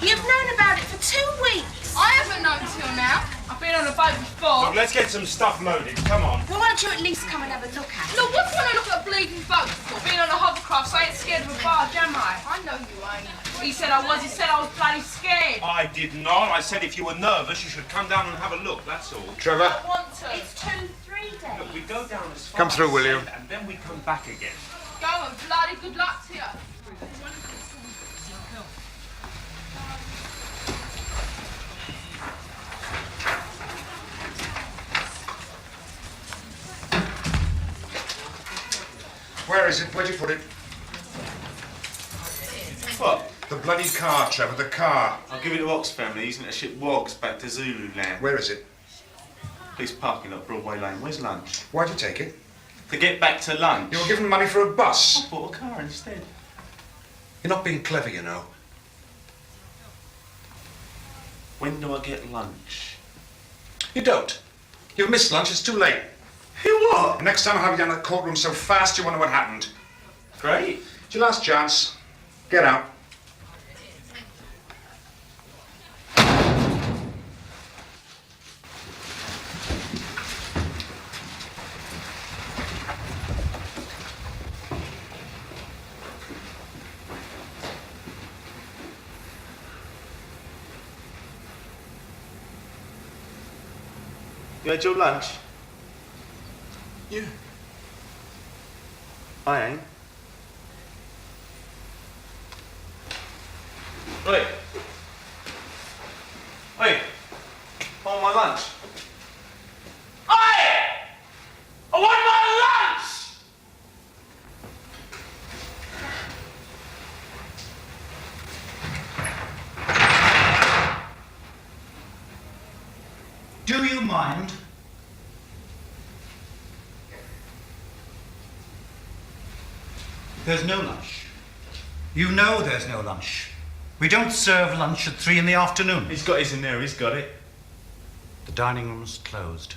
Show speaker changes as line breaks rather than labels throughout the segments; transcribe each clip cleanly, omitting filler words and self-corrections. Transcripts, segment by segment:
You've known about it for 2 weeks.
I haven't known till now. I've been on a boat before.
Look, let's get some stuff loaded. Come on.
Well, why don't you at least come and have a look at it?
Look, what do you want to look at a bleeding boat for? Being on a hovercraft, so I ain't scared of a barge, am I? I know you ain't. He said I was. He said I was bloody scared.
I did not. I said if you were nervous, you should come down and have a look, that's all. Trevor?
I want to.
It's 2-3 days.
Look, we go down as far
Come through,
as
will you?
said, and then we come back again.
Go and bloody good luck to you.
Where is it? Where'd you put it?
What?
The bloody car, Trevor, the car.
I'll give it to Ox family. He's going to ship wogs back to Zululand.
Where is it?
Police parking lot, Broadway Lane. Where's lunch?
Why'd you take it?
To get back to lunch.
You were given money for a bus.
I bought a car instead.
You're not being clever, you know.
When do I get lunch?
You don't. You've missed lunch, it's too late.
You what?
Next time I'll have you down the courtroom so fast you wonder what happened.
Great.
It's your last chance. Get out.
You had your lunch?
Yeah.
I ain't. Wait. Wait. I want my lunch. Oi! I want my lunch!
Do you mind? There's no lunch. You know there's no lunch. We don't serve lunch at 3 in the afternoon.
He's got his in there, he's got it.
The dining room's closed.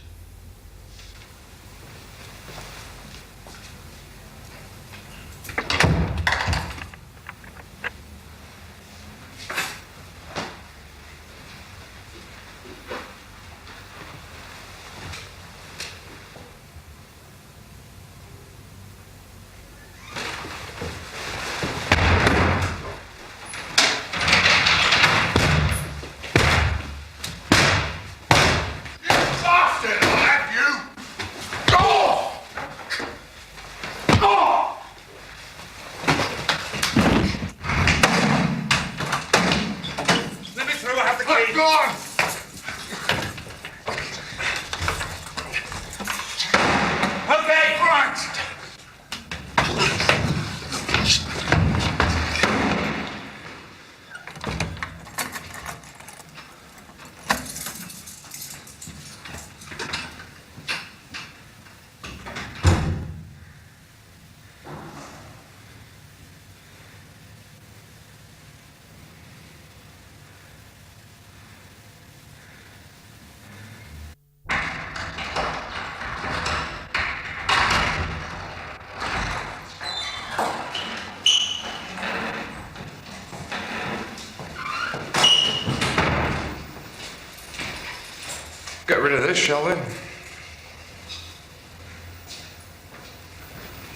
Get rid of this, shall we?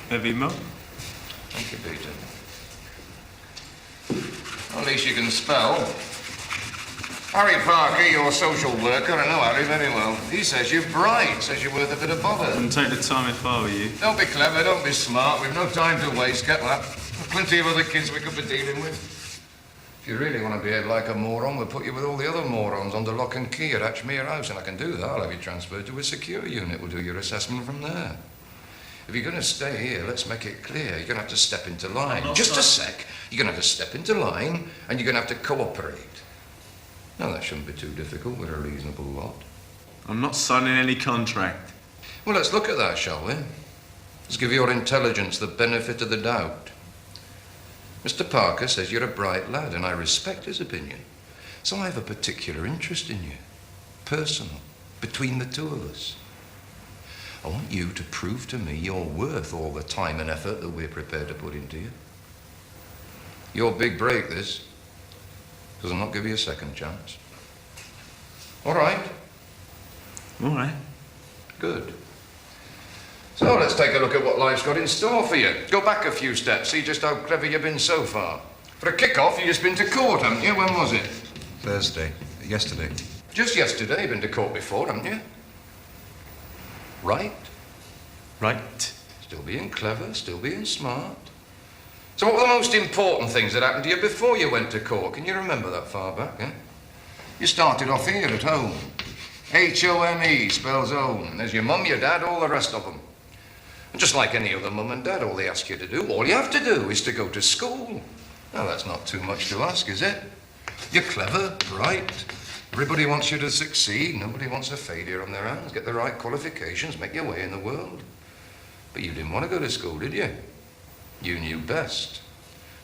Heavy milk?
Thank you, Peter. At least you can spell. Harry Parker, your social worker, I know Harry very well. He says you're bright, says you're worth a bit of bother.
Wouldn't take the time if I were you.
Don't be clever, don't be smart. We've no time to waste, get that. There's plenty of other kids we could be dealing with. If you really want to behave like a moron, we'll put you with all the other morons under lock and key at Ashmere House, and I can do that. I'll have you transferred to a secure unit. We'll do your assessment from there. If you're going to stay here, let's make it clear. You're going to have to step into line. Just a sec. You're going to have to step into line, and you're going to have to cooperate. Now, that shouldn't be too difficult. We're a reasonable lot.
I'm not signing any contract.
Well, let's look at that, shall we? Let's give your intelligence the benefit of the doubt. Mr. Parker says you're a bright lad, and I respect his opinion. So I have a particular interest in you. Personal. Between the two of us. I want you to prove to me you're worth all the time and effort that we're prepared to put into you. Your big break, this. Does it not give you a second chance? All right.
All right.
Good. So let's take a look at what life's got in store for you. Go back a few steps, see just how clever you've been so far. For a kick-off, you've just been to court, haven't you? When was it?
Thursday. Yesterday.
Just yesterday. You've been to court before, haven't you? Right.
Right.
Still being clever, still being smart. So what were the most important things that happened to you before you went to court? Can you remember that far back, eh? You started off here at home. H-O-M-E spells home. And there's your mum, your dad, all the rest of them. And just like any other mum and dad, all they ask you to do, all you have to do is to go to school. Now, that's not too much to ask, is it? You're clever, bright. Everybody wants you to succeed. Nobody wants a failure on their hands. Get the right qualifications, make your way in the world. But you didn't want to go to school, did you? You knew best.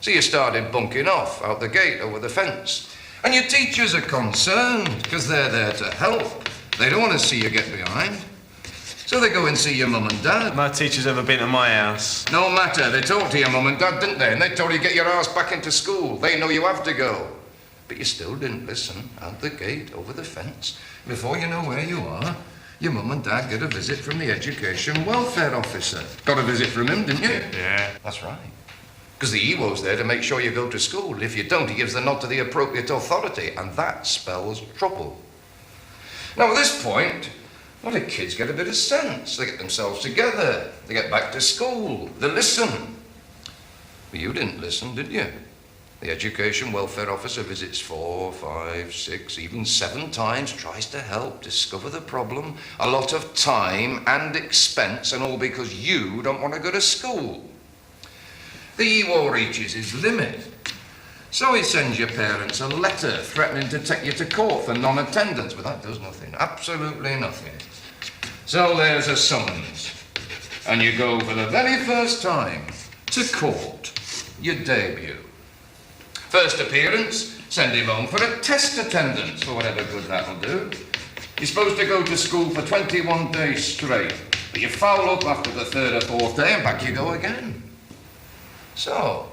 So you started bunking off out the gate over the fence. And your teachers are concerned because they're there to help. They don't want to see you get behind. So they go and see your mum and dad.
My teacher's ever been to my house.
No matter. They talked to your mum and dad, didn't they? And they told you to get your ass back into school. They know you have to go. But you still didn't listen. Out the gate, over the fence. Before you know where you are, your mum and dad get a visit from the education welfare officer. Got a visit from him, didn't you?
Yeah.
That's right. Because the EWO's there to make sure you go to school. If you don't, he gives the nod to the appropriate authority, and that spells trouble. Now, at this point, a lot of kids get a bit of sense. They get themselves together. They get back to school. They listen. But you didn't listen, did you? The education welfare officer visits 4, 5, 6, even 7 times, tries to help, discover the problem. A lot of time and expense, and all because you don't want to go to school. The EWO reaches his limit. So he sends your parents a letter threatening to take you to court for non-attendance, but that does nothing, absolutely nothing. So there's a summons, and you go for the very first time to court, your debut. First appearance, send him home for a test attendance, for whatever good that'll do. You're supposed to go to school for 21 days straight, but you foul up after the 3rd or 4th day, and back you go again. So,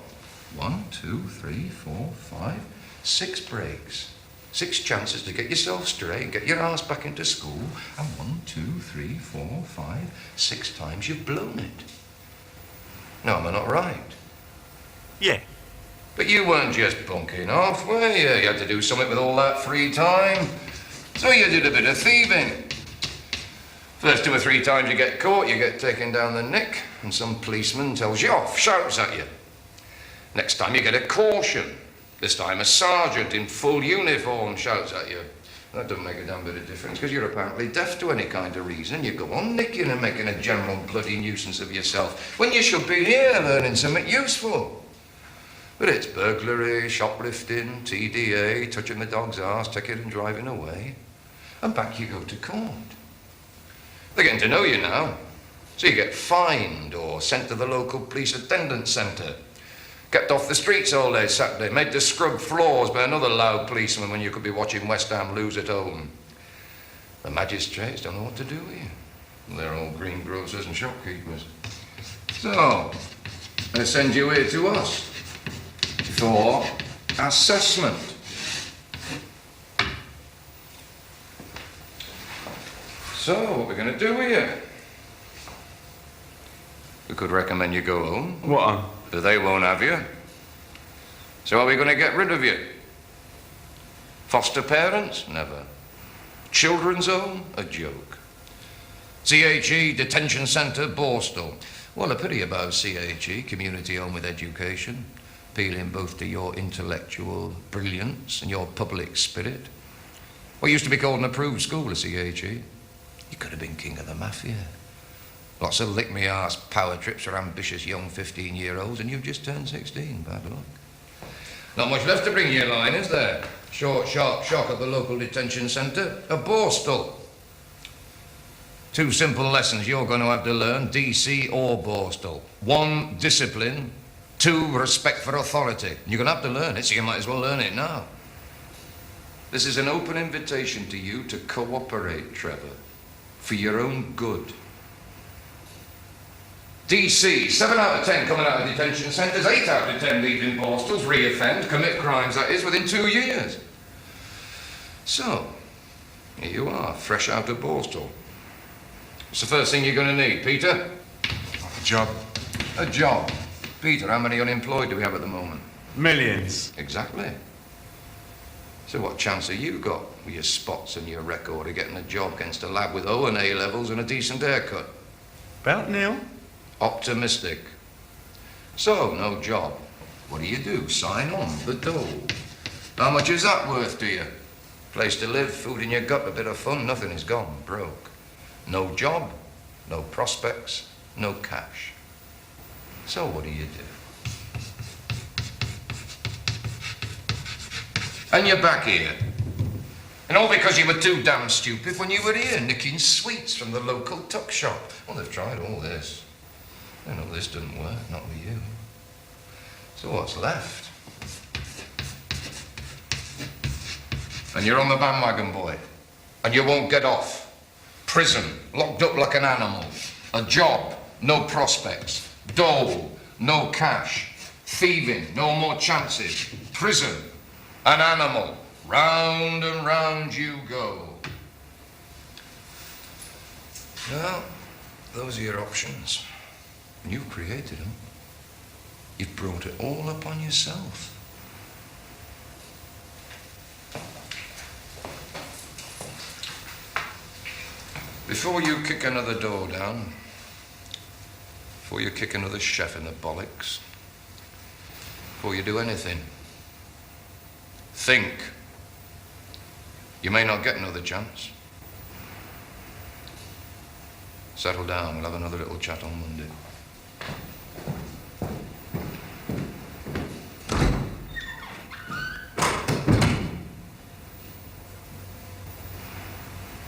1, 2, 3, 4, 5, 6 breaks. 6 chances to get yourself straight and get your ass back into school, and 1, 2, 3, 4, 5, 6 times you've blown it. No, am I not right?
Yeah.
But you weren't just bunking off, were you? You had to do something with all that free time. So you did a bit of thieving. First 2 or 3 times you get caught, you get taken down the neck, and some policeman tells you off, shouts at you. Next time you get a caution. This time a sergeant in full uniform shouts at you. That doesn't make a damn bit of difference, because you're apparently deaf to any kind of reason. You go on nicking and making a general bloody nuisance of yourself, when you should be here learning something useful. But it's burglary, shoplifting, TDA, touching the dog's arse, taking and driving away. And back you go to court. They're getting to know you now. So you get fined or sent to the local police attendance centre. Kept off the streets all day Saturday, made to scrub floors by another loud policeman when you could be watching West Ham lose at home. The magistrates don't know what to do with you. They're all greengrocers and shopkeepers. So, they send you here to us for assessment. So, what we're going to do with you? We could recommend you go home.
What?
But they won't have you. So are we going to get rid of you? Foster parents? Never. Children's home? A joke. CHE Detention Centre, Borstal. Well, a pity about CHE, Community Home with Education, appealing both to your intellectual brilliance and your public spirit. What used to be called an approved school, a CHE. You could have been king of the mafia. Lots of lick-me-arse power trips for ambitious young 15-year-olds, and you've just turned 16. Bad luck. Not much left to bring you in line, is there? Short, sharp shock at the local detention centre. A Borstal. 2 simple lessons you're going to have to learn, DC or Borstal. 1, discipline. 2, respect for authority. You're going to have to learn it, so you might as well learn it now. This is an open invitation to you to cooperate, Trevor, for your own good. DC, 7 out of 10 coming out of detention centres, 8 out of 10 leaving Borstals, re-offend, commit crimes, that is, within 2 years. So, here you are, fresh out of Borstal. What's the first thing you're going to need, Peter?
A job.
A job. Peter, how many unemployed do we have at the moment?
Millions.
Exactly. So what chance have you got with your spots and your record of getting a job against a lad with O and A levels and a decent haircut?
About nil.
Optimistic. So, no job. What do? Sign on the dole. How much is that worth to you? Place to live, food in your gut, a bit of fun, nothing is gone, broke. No job, no prospects, no cash. So what do? And you're back here. And all because you were too damn stupid when you were here, nicking sweets from the local tuck shop. Well, they've tried all this. You know, this didn't work, not with you. So what's left? And you're on the bandwagon, boy. And you won't get off. Prison, locked up like an animal. A job, no prospects. Dole, no cash. Thieving, no more chances. Prison, an animal. Round and round you go. Well, those are your options. You've created them. You've brought it all upon yourself. Before you kick another door down, before you kick another chef in the bollocks, before you do anything, think. You may not get another chance. Settle down, we'll have another little chat on Monday.